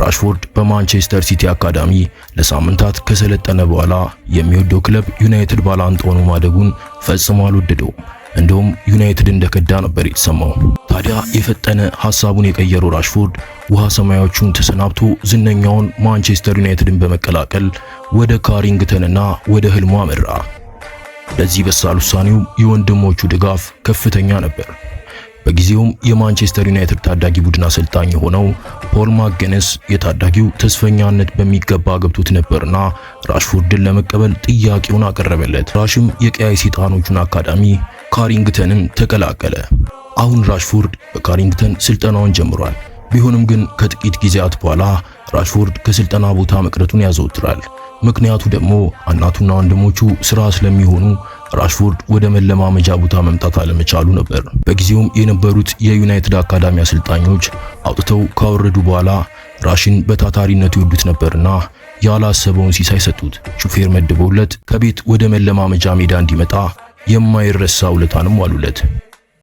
ራሽፎርድ በማንቸስተር ሲቲ አካዳሚ ለሳምንታት ከሰለጠነ በኋላ የሚወደው ክለብ ዩናይትድ ባላንጣ ሆኖ ማደጉን ፈጽሞ አልወደደውም። እንደውም ዩናይትድ እንደከዳ ነበር የተሰማው። ታዲያ የፈጠነ ሐሳቡን የቀየረው ራሽፎርድ ውሃ ሰማያዊዎቹን ተሰናብቶ ዝነኛውን ማንቸስተር ዩናይትድን በመቀላቀል ወደ ካሪንግተንና ወደ ህልሙ አመራ። ለዚህ በሳል ውሳኔው የወንድሞቹ ድጋፍ ከፍተኛ ነበር። በጊዜውም የማንቸስተር ዩናይትድ ታዳጊ ቡድን አሰልጣኝ የሆነው ፖል ማግነስ የታዳጊው ተስፈኛነት በሚገባ ገብቶት ነበርና ራሽፎርድን ለመቀበል ጥያቄውን አቀረበለት። ራሽም የቀያይ ሰይጣኖቹን አካዳሚ ካሪንግተንን ተቀላቀለ። አሁን ራሽፎርድ በካሪንግተን ስልጠናውን ጀምሯል። ቢሆንም ግን ከጥቂት ጊዜያት በኋላ ራሽፎርድ ከስልጠና ቦታ መቅረቱን ያዘወትራል። ምክንያቱ ደግሞ እናቱና ወንድሞቹ ስራ ስለሚሆኑ ራሽፎርድ ወደ መለማመጃ ቦታ መምጣት አለመቻሉ ነበር። በጊዜውም የነበሩት የዩናይትድ አካዳሚ አሰልጣኞች አውጥተው ካወረዱ በኋላ ራሽን በታታሪነቱ ይወዱት ነበርና ያላሰበውን ሲሳይ ሰጡት። ሹፌር መድበውለት ከቤት ወደ መለማመጃ ሜዳ እንዲመጣ የማይረሳ ውለታንም ዋሉለት።